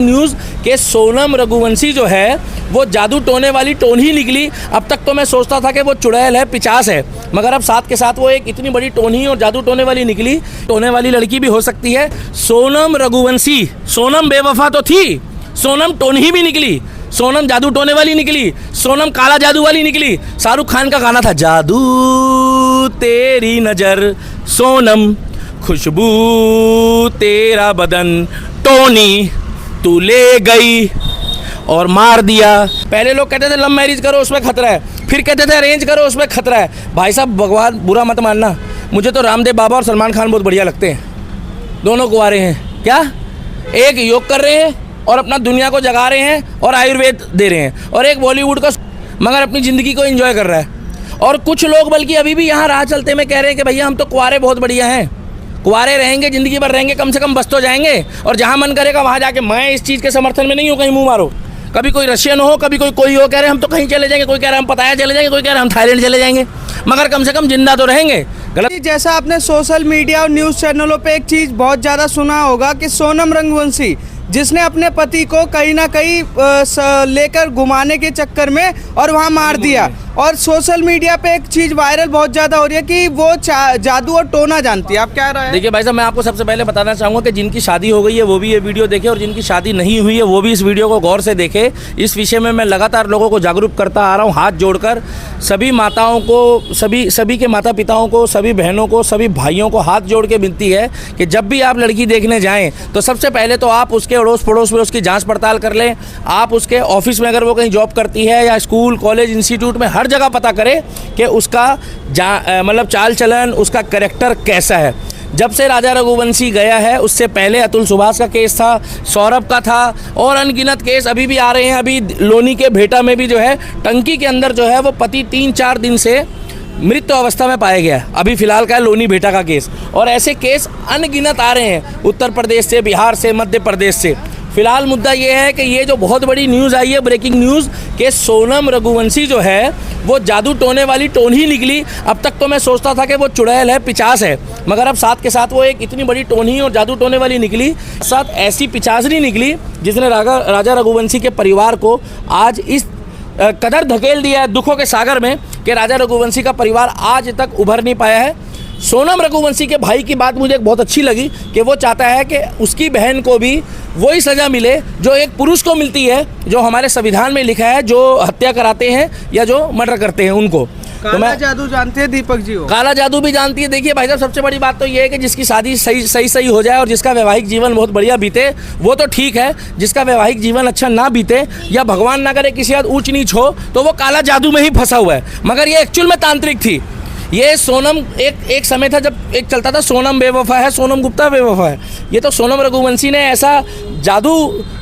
News के सोनम रघुवंशी जो है वो जादू टोने वाली टोन ही निकली। अब तक तो मैं सोचता था कि वो चुड़ैल है, पिचास है, मगर अब साथ के साथ वो एक इतनी बड़ी टोनी और जादू टोने वाली निकली। टोने वाली लड़की भी हो सकती है। सोनम रघुवंशी, सोनम बेवफा तो थी, सोनम टोनी भी निकली, सोनम जादू टोने वाली निकली, सोनम काला जादू वाली निकली। शाहरुख खान का गाना था, जादू तेरी नज़र सोनम, खुशबू तेरा बदन टोनी, तू ले गई और मार दिया। पहले लोग कहते थे लव मैरिज करो उसमें खतरा है, फिर कहते थे अरेंज करो उसमें खतरा है। भाई साहब भगवान बुरा मत मानना, मुझे तो रामदेव बाबा और सलमान खान बहुत बढ़िया लगते हैं। दोनों कुंवारे हैं, क्या एक योग कर रहे हैं और अपना दुनिया को जगा रहे हैं और आयुर्वेद दे रहे हैं, और एक बॉलीवुड का मगर अपनी ज़िंदगी को एंजॉय कर रहा है। और कुछ लोग बल्कि अभी भी यहाँ राह चलते में कह रहे हैं कि भैया हम तो कुंवारे बहुत बढ़िया हैं, कुंवारे रहेंगे ज़िंदगी भर रहेंगे, कम से कम बस तो जाएंगे, और जहाँ मन करेगा वहाँ जाके। मैं इस चीज़ के समर्थन में नहीं हूँ, कहीं मुँह मारो। कभी कोई रशियन हो, कभी कोई हो, कह रहे हम तो कहीं चले जाएंगे, कोई कह रहे हम पताया चले जाएंगे, कोई कह रहे हम थाईलैंड चले जाएंगे, मगर कम से कम जिंदा तो रहेंगे। गलत जैसा आपने सोशल मीडिया और न्यूज़ चैनलों पे एक चीज़ बहुत ज़्यादा सुना होगा कि सोनम रघुवंशी जिसने अपने पति को कहीं ना कहीं लेकर घुमाने के चक्कर में और वहाँ मार दिया, और सोशल मीडिया पे एक चीज़ वायरल बहुत ज़्यादा हो रही है कि वो जादू और टोना जानती है। आप क्या राय है? देखिए भाई साहब, मैं आपको सबसे पहले बताना चाहूँगा कि जिनकी शादी हो गई है वो भी ये वीडियो देखे, और जिनकी शादी नहीं हुई है वो भी इस वीडियो को गौर से देखे। इस विषय में मैं लगातार लोगों को जागरूक करता आ रहा हूँ, हाथ जोड़कर सभी माताओं को, सभी के माता पिताओं को, सभी बहनों को, सभी भाइयों को हाथ जोड़ के विनती है कि जब भी आप लड़की देखने जाएँ तो सबसे पहले तो आप उसके अड़ोस पड़ोस में उसकी जाँच पड़ताल कर लें। आप उसके ऑफिस में अगर वो कहीं जॉब करती है, या स्कूल कॉलेज इंस्टीट्यूट में, हर जगह पता करें कि उसका मतलब चाल चलन, उसका कैरेक्टर कैसा है। जब से राजा रघुवंशी गया है, उससे पहले अतुल सुभाष का केस था, सौरभ का था, और अनगिनत केस अभी भी आ रहे हैं। अभी लोनी के भेटा में भी जो है टंकी के अंदर जो है वो पति 3-4 दिन से मृत अवस्था में पाया गया। अभी फिलहाल का है लोनी भेटा का केस, और ऐसे केस अनगिनत आ रहे हैं उत्तर प्रदेश से, बिहार से, मध्य प्रदेश से। फिलहाल मुद्दा ये है कि ये जो बहुत बड़ी न्यूज़ आई है, ब्रेकिंग न्यूज़, कि सोनम रघुवंशी जो है वो जादू टोने वाली टोन ही निकली। अब तक तो मैं सोचता था कि वो चुड़ैल है, पिचास है, मगर अब साथ के साथ वो एक इतनी बड़ी टोनी और जादू टोने वाली निकली। साथ ऐसी पिचासनी निकली जिसने राजा रघुवंशी के परिवार को आज इस कदर धकेल दिया है दुखों के सागर में कि राजा रघुवंशी का परिवार आज तक उभर नहीं पाया है। सोनम रघुवंशी के भाई की बात मुझे बहुत अच्छी लगी कि वो चाहता है कि उसकी बहन को भी वही सज़ा मिले जो एक पुरुष को मिलती है, जो हमारे संविधान में लिखा है, जो हत्या कराते हैं या जो मर्डर करते हैं उनको। काला जादू जानते हैं दीपक जी हो? काला जादू भी जानती है। देखिए भाई साहब, सबसे बड़ी बात तो ये है कि जिसकी शादी सही हो जाए और जिसका वैवाहिक जीवन बहुत बढ़िया बीते वो तो ठीक है। जिसका वैवाहिक जीवन अच्छा ना बीते, या भगवान ना करे किसी ऊंच नीच हो, तो वो काला जादू में ही फंसा हुआ है। मगर ये एक्चुअल में तांत्रिक थी। ये सोनम एक समय था जब एक चलता था, सोनम बेवफा है, सोनम गुप्ता बेवफा है। ये तो सोनम रघुवंशी ने ऐसा जादू,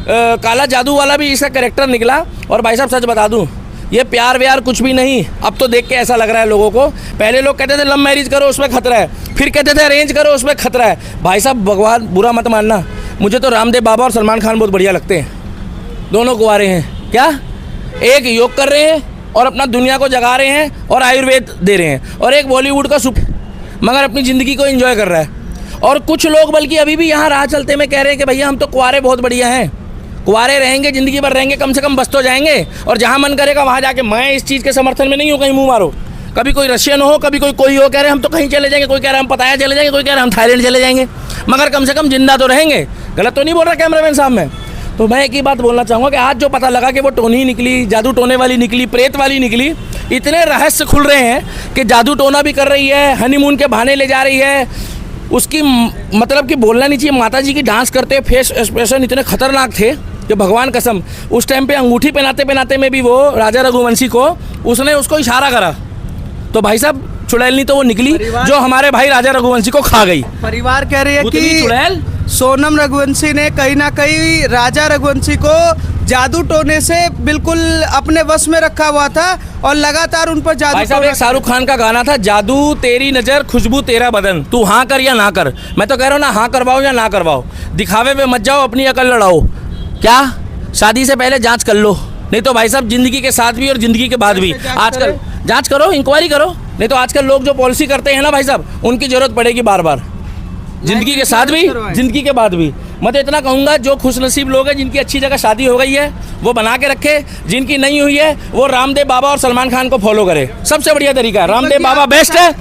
काला जादू वाला भी इसका कैरेक्टर निकला। और भाई साहब सच बता दूं, ये प्यार व्यार कुछ भी नहीं। अब तो देख के ऐसा लग रहा है लोगों को, पहले लोग कहते थे लव मैरिज करो उसमें खतरा है, फिर कहते थे अरेंज करो उसमें खतरा है। भाई साहब भगवान बुरा मत मानना, मुझे तो रामदेव बाबा और सलमान खान बहुत बढ़िया लगते हैं। दोनों कुंवारे हैं, क्या एक योग कर रहे हैं और अपना दुनिया को जगा रहे हैं और आयुर्वेद दे रहे हैं, और एक बॉलीवुड का मगर अपनी ज़िंदगी को एंजॉय कर रहा है। और कुछ लोग बल्कि अभी भी यहाँ राह चलते में कह रहे हैं कि भैया हम तो कुंवारे बहुत बढ़िया हैं, कुंवारे रहेंगे ज़िंदगी भर रहेंगे, कम से कम बस तो जाएंगे, और जहाँ मन करेगा वहाँ जाके। मैं इस चीज़ के समर्थन में नहीं हूँ, कहीं मुँह मारो। कभी कोई रशियन हो, कभी कोई हो, कह रहे हम तो कहीं चले जाएंगे, कोई कह रहे हम पताया चले जाएंगे, कोई कह रहे हम थाईलैंड चले जाएंगे, मगर कम से कम जिंदा तो रहेंगे। गलत तो नहीं बोल रहा कैमरामैन साहब मैं? तो मैं एक ही बात बोलना चाहूँगा कि आज जो पता लगा कि वो टोनी निकली, जादू टोने वाली निकली, प्रेत वाली निकली, इतने रहस्य खुल रहे हैं कि जादू टोना भी कर रही है, हनीमून के बहाने ले जा रही है। उसकी मतलब कि बोलना नहीं चाहिए, माता जी की डांस करते फेस एक्सप्रेशन इतने खतरनाक थे कि भगवान कसम, उस टाइम पे अंगूठी पहनाते में भी वो राजा रघुवंशी को उसने उसको इशारा करा, तो भाई साहब चुड़ैल तो वो निकली जो हमारे भाई राजा रघुवंशी को खा गई। परिवार कह रही है कि चुड़ैल सोनम रघुवंशी ने कहीं ना कहीं राजा रघुवंशी को जादू टोने से बिल्कुल अपने वश में रखा हुआ था, और लगातार उन पर जादू। भाई साहब, एक शाहरुख खान का गाना था, जादू तेरी नज़र खुशबू तेरा बदन, तू हाँ कर या ना कर। मैं तो कह रहा हूँ ना, हाँ करवाओ या ना करवाओ, दिखावे पे मत जाओ, अपनी अकल लड़ाओ। क्या शादी से पहले जांच कर लो, नहीं तो भाई साहब जिंदगी के साथ भी और जिंदगी के बाद भी आजकल जांच करो, इंक्वायरी करो। नहीं तो आजकल लोग जो पॉलिसी करते हैं ना भाई साहब, उनकी जरूरत पड़ेगी बार बार। जिंदगी के साथ भी, जिंदगी के बाद भी। मैं तो इतना कहूँगा, जो खुशनसीब लोग हैं जिनकी अच्छी जगह शादी हो गई है वो बना के रखे, जिनकी नहीं हुई है वो रामदेव बाबा और सलमान खान को फॉलो करे, सबसे बढ़िया तरीका है। रामदेव बाबा बेस्ट है।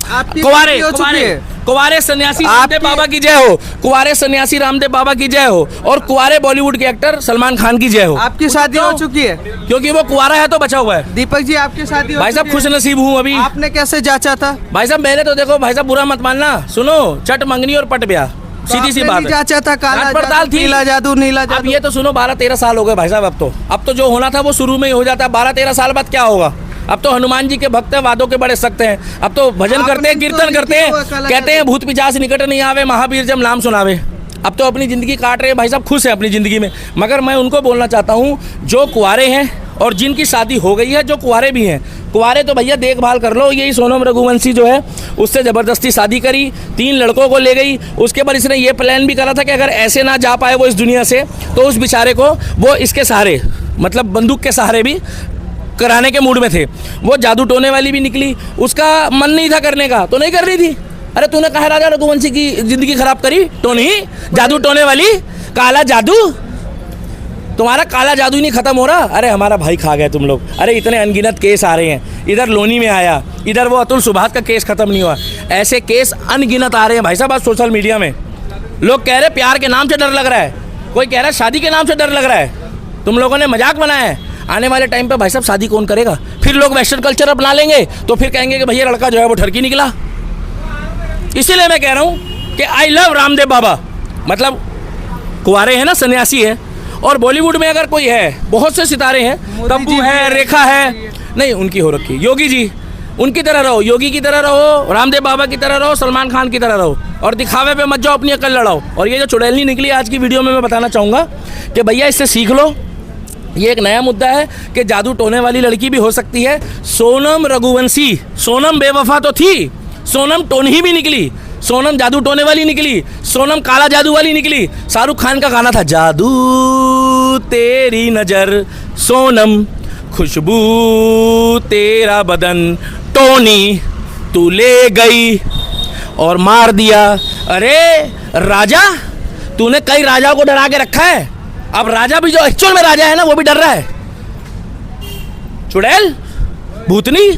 कुंवारे सन्यासी रामदेव बाबा की जय हो, कुंवारे सन्यासी रामदेव बाबा की जय हो, और कुंवारे बॉलीवुड के एक्टर सलमान खान की जय हो। आपकी शादी हो चुकी है? क्योंकि वो कुंवारा है तो बचा हुआ है। दीपक जी, आपकी शादी हो भाई साहब चुकी है? खुशनसीब हूँ अभी। आपने कैसे जांचा था? भाई साहब मैंने तो, देखो भाई साहब बुरा मत मानना, सुनो, चट मंगनी और पट ब्याह, सीधी सी बात है। जांचा था, काला जांच पड़ताल थी, नीला जादू, नीला अब जादू। ये तो सुनो 12-13 साल हो गए भाई साहब। अब तो जो होना था वो शुरू में ही हो जाता है। 12-13 साल बाद क्या होगा? अब तो हनुमान जी के भक्त हैं, वादों के बड़े सख्त हैं। अब तो भजन करते हैं, कीर्तन करते हैं, कहते हैं भूत पिशाच निकट नहीं आवे, महावीर जब नाम सुनावे। अब तो अपनी ज़िंदगी काट रहे हैं भाई साहब, खुश है अपनी ज़िंदगी में। मगर मैं उनको बोलना चाहता हूँ जो कुंवारे हैं और जिनकी शादी हो गई है, जो कुंवारे भी हैं, कुंवारे तो भैया देखभाल कर लो। यही सोनम रघुवंशी जो है उससे ज़बरदस्ती शादी करी, 3 लड़कों को ले गई। उसके बाद इसने ये प्लान भी करा था कि अगर ऐसे ना जा पाए वो इस दुनिया से, तो उस बेचारे को वो इसके सहारे, मतलब बंदूक के सहारे भी कराने के मूड में थे। वो जादू टोने वाली भी निकली, उसका मन नहीं था करने का तो नहीं कर रही थी। अरे तूने कहा राजा रघुवंशी की जिंदगी खराब करी? टोनी, जादू टोने वाली, काला जादू, तुम्हारा काला जादू नहीं खत्म हो रहा। अरे हमारा भाई खा गए तुम लोग। अरे इतने अनगिनत केस आ रहे हैं, इधर लोनी में आया, इधर वो अतुल सुभाष का केस खत्म नहीं हुआ। ऐसे केस अनगिनत आ रहे हैं भाई साहब आज सोशल मीडिया में। लोग कह रहे प्यार के नाम से डर लग रहा है, कोई कह रहा है शादी के नाम से डर लग रहा है। तुम लोगों ने मजाक बनाया है। आने वाले टाइम पे भाई साहब शादी कौन करेगा? फिर लोग वेस्टर्न कल्चर अपना लेंगे तो फिर कहेंगे कि भैया लड़का जो है वो ठरकी निकला। इसीलिए मैं कह रहा हूँ कि आई लव रामदेव बाबा। मतलब कुंवारे हैं ना, सन्यासी है। और बॉलीवुड में अगर कोई है, बहुत से सितारे हैं, तब्बू है, रेखा है, नहीं उनकी हो रखी, योगी जी, उनकी तरह रहो, योगी की तरह रहो, रामदेव बाबा की तरह रहो, सलमान खान की तरह रहो, और दिखावे पे मत जाओ, अपनी अकल लड़ाओ। और ये जो चुड़ैलनी निकली आज की वीडियो में, मैं बताना चाहूँगा कि भैया इससे सीख लो। ये एक नया मुद्दा है कि जादू टोने वाली लड़की भी हो सकती है। सोनम रघुवंशी, सोनम बेवफा तो थी, सोनम टोनी भी निकली, सोनम जादू टोने वाली निकली, सोनम काला जादू वाली निकली। शाहरुख खान का गाना था, जादू तेरी नजर, सोनम खुशबू तेरा बदन, टोनी तू ले गई और मार दिया। अरे राजा, तूने कई राजाओं को डरा के रखा है, अब राजा भी जो एक्चुअल में राजा है ना वो भी डर रहा है। चुड़ैल, भूतनी।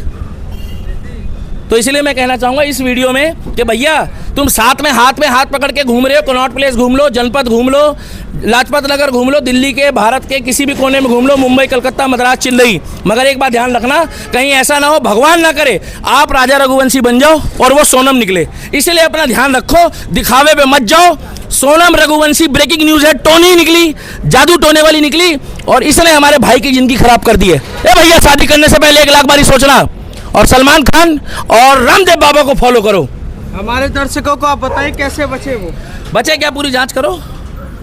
तो इसलिए मैं कहना चाहूँगा इस वीडियो में कि भैया तुम साथ में हाथ पकड़ के घूम रहे हो, कनॉट प्लेस घूम लो, जनपद घूम लो, लाजपत नगर घूम लो, दिल्ली के, भारत के किसी भी कोने में घूम लो, मुंबई, कलकत्ता, मद्रास, चेन्नई, मगर एक बात ध्यान रखना, कहीं ऐसा ना हो, भगवान ना करे, आप राजा रघुवंशी बन जाओ और वो सोनम निकले। इसलिए अपना ध्यान रखो, दिखावे पे मत जाओ। सोनम रघुवंशी, ब्रेकिंग न्यूज़ है, टोनी निकली, जादू टोने वाली निकली, और इसने हमारे भाई की जिंदगी खराब कर दी है। ए भैया, शादी करने से पहले 1 लाख बारी सोचना, और सलमान खान और रामदेव बाबा को फॉलो करो। हमारे दर्शकों को आप बताइए कैसे बचे वो? बचे क्या? पूरी जांच करो,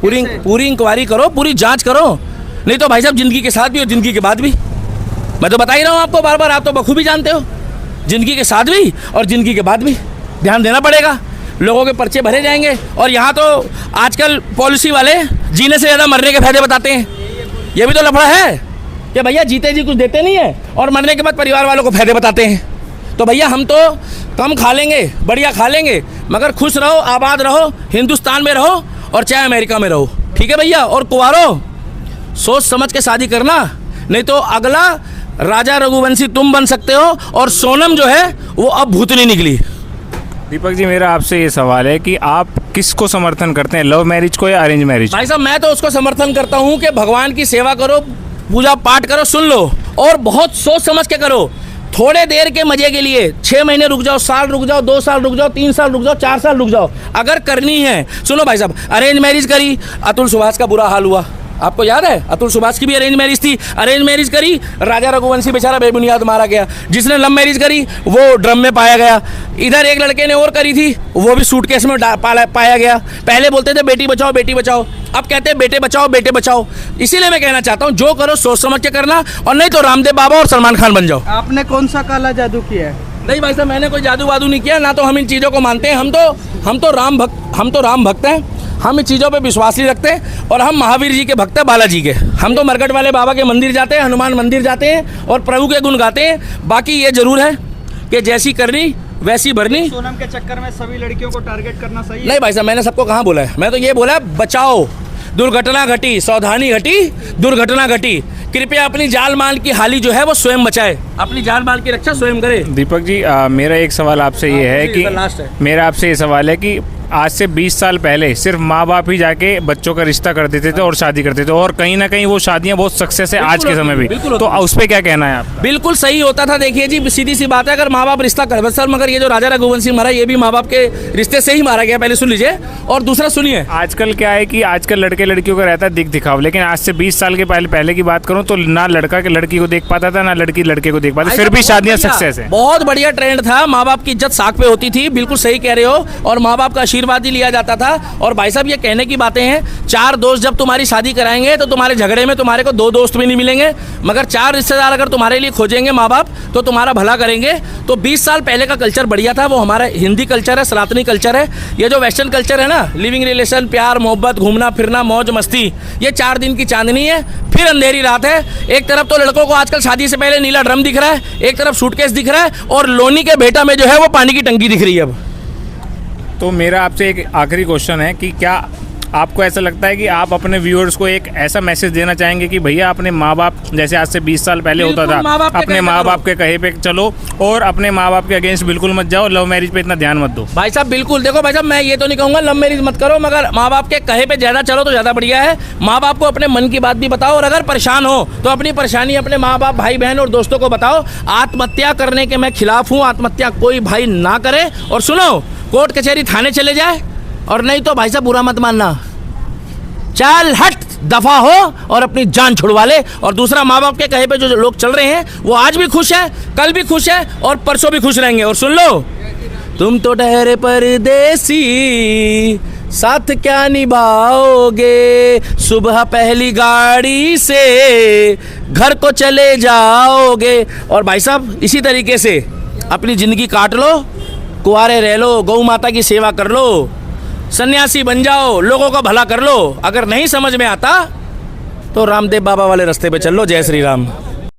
पूरी इंक्वायरी करो, पूरी जांच करो। नहीं तो भाई साहब जिंदगी के साथ भी और जिंदगी के बाद भी, मैं तो बता ही रहा हूँ आपको बार बार, आप तो बखूबी जानते हो, जिंदगी के साथ भी और जिंदगी के बाद भी ध्यान देना पड़ेगा। लोगों के पर्चे भरे जाएंगे। और यहाँ तो आजकल पॉलिसी वाले जीने से ज़्यादा मरने के फायदे बताते हैं। ये भी तो लफड़ा है कि भैया जीते जी कुछ देते नहीं है और मरने के बाद परिवार वालों को फायदे बताते हैं। तो भैया हम तो कम खा लेंगे, बढ़िया खा लेंगे, मगर खुश रहो, आबाद रहो, हिंदुस्तान में रहो और चाहे अमेरिका में रहो, ठीक है भैया। और कुंवारो, सोच समझ के शादी करना, नहीं तो अगला राजा रघुवंशी तुम बन सकते हो। और सोनम जो है वो अब भूतनी निकली। दीपक जी, मेरा आपसे ये सवाल है कि आप किसको समर्थन करते हैं, लव मैरिज को या अरेंज मैरिज? भाई साहब मैं तो उसको समर्थन करता हूँ कि भगवान की सेवा करो, पूजा पाठ करो, सुन लो, और बहुत सोच समझ के करो। थोड़े देर के मजे के लिए 6 महीने रुक जाओ, साल रुक जाओ, 2 साल रुक जाओ, 3 साल रुक जाओ, 4 साल रुक जाओ, अगर करनी है। सुनो भाई साहब, अरेंज मैरिज करी, अतुल सुभाष का बुरा हाल हुआ, आपको याद है? अतुल सुभाष की भी अरेंज मैरिज थी, अरेंज मैरिज करी, राजा रघुवंशी बेचारा बेबुनियाद मारा गया। जिसने लव मैरिज करी वो ड्रम में पाया गया। इधर एक लड़के ने और करी थी, वो भी सूटकेस में पाया गया। पहले बोलते थे बेटी बचाओ बेटी बचाओ, अब कहते हैं बेटे बचाओ बेटे बचाओ। इसीलिए मैं कहना चाहता हूँ जो करो सोच समझ के करना, और नहीं तो रामदेव बाबा और सलमान खान बन जाओ। आपने कौन सा काला जादू किया है? नहीं भाई साहब, मैंने कोई जादू वादू नहीं किया, ना तो हम इन चीज़ों को मानते हैं। हम तो राम भक्त हैं, हम इन चीज़ों पे विश्वास नहीं रखते, और हम महावीर जी के भक्त हैं, बालाजी के। हम तो मरकट वाले बाबा के मंदिर जाते हैं, हनुमान मंदिर जाते हैं और प्रभु के गुण गाते हैं। बाकी ये जरूर है कि जैसी करनी वैसी भरनी। सोनम के चक्कर में सभी लड़कियों को टारगेट करना सही है? नहीं भाई साहब, मैंने सबको कहाँ बोला है, मैं तो ये बोला है बचाओ, दुर्घटना घटी, सावधानी घटी, दुर्घटना घटी। कृपया अपनी जान माल की हाली जो है वो स्वयं बचाए, अपनी जान माल की रक्षा स्वयं करे। दीपक जी मेरा एक सवाल आपसे ये है कि लास्ट है। मेरा आपसे ये सवाल है कि आज से 20 साल पहले सिर्फ माँ बाप ही जाके बच्चों का रिश्ता कर देते थे और शादी करते थे, और कहीं ना कहीं वो शादियां बहुत सक्सेस है आज के समय भी, बिल्कुल तो उस पर क्या कहना है आप? बिल्कुल सही होता था। देखिए जी, सीधी सी बात है, अगर माँ बाप रिश्ता कर सर, मगर ये जो राजा रघुवंश सिंह मारा, ये भी माँ बाप के रिश्ते से ही मारा गया, पहले सुन लीजिए। और दूसरा सुनिए, आजकल क्या है कि आजकल लड़के लड़कियों का रहता है दिख दिखाव, लेकिन आज से 20 साल के पहले की बात करूं तो ना लड़का के लड़की को देख पाता था, ना लड़की लड़के को देख पाती, फिर भी शादियां सक्सेस है। बहुत बढ़िया ट्रेंड था, माँ बाप की इज्जत साख पे होती थी, बिल्कुल सही कह रहे हो, और माँ बाप का आशीर्वाद ही लिया जाता था। और भाई साहब ये कहने की बातें हैं, 4 दोस्त जब तुम्हारी शादी कराएंगे तो तुम्हारे झगड़े में तुम्हारे को 2 दोस्त भी नहीं मिलेंगे, मगर 4 रिश्तेदार अगर तुम्हारे लिए खोजेंगे माँ बाप तो तुम्हारा भला करेंगे। तो 20 साल पहले का कल्चर बढ़िया था, वो हमारा हिंदी कल्चर है, सनातनी कल्चर है। ये जो वेस्टर्न कल्चर है ना, लिविंग रिलेशन, प्यार मोहब्बत, घूमना फिरना, मौज मस्ती, ये 4 दिन की चांदनी है, फिर अंधेरी रात है। एक तरफ तो लड़कों को आजकल शादी से पहले नीला ड्रम दिख रहा है, एक तरफ सूटकेस दिख रहा है, और लोनी के भेटा में जो है वो पानी की टंकी दिख रही है। अब तो मेरा आपसे एक आखिरी क्वेश्चन है कि क्या आपको ऐसा लगता है कि आप अपने व्यूअर्स को एक ऐसा मैसेज देना चाहेंगे कि भैया अपने माँ बाप, जैसे आज से 20 साल पहले होता था, अपने माँ बाप के कहे पे चलो और अपने माँ बाप के अगेंस्ट बिल्कुल मत जाओ, लव मैरिज पे इतना ध्यान मत दो? भाई साहब बिल्कुल, देखो भाई साहब, मैं ये तो नहीं कहूँगा लव मैरिज मत करो, मगर माँ बाप के कहे पे ज़्यादा चलो तो ज़्यादा बढ़िया है। माँ बाप को अपने मन की बात भी बताओ, और अगर परेशान हो तो अपनी परेशानी अपने माँ बाप, भाई बहन और दोस्तों को बताओ। आत्महत्या करने के मैं खिलाफ हूँ, आत्महत्या कोई भाई ना करे। और सुनो, कोर्ट कचहरी थाने चले जाए, और नहीं तो भाई साहब बुरा मत मानना, चल हट, दफा हो और अपनी जान छुड़वा ले। और दूसरा, माँ बाप के कहे पे जो लोग चल रहे हैं वो आज भी खुश है, कल भी खुश है, और परसों भी खुश रहेंगे। और सुन लो, तुम तो ठहरे परदेसी, साथ क्या निभाओगे, सुबह पहली गाड़ी से घर को चले जाओगे। और भाई साहब इसी तरीके से अपनी ज़िंदगी काट लो, कुंवारे रह लो, गौ माता की सेवा कर लो, सन्यासी बन जाओ, लोगों का भला कर लो। अगर नहीं समझ में आता तो रामदेव बाबा वाले रास्ते पे चल लो। जय श्री राम।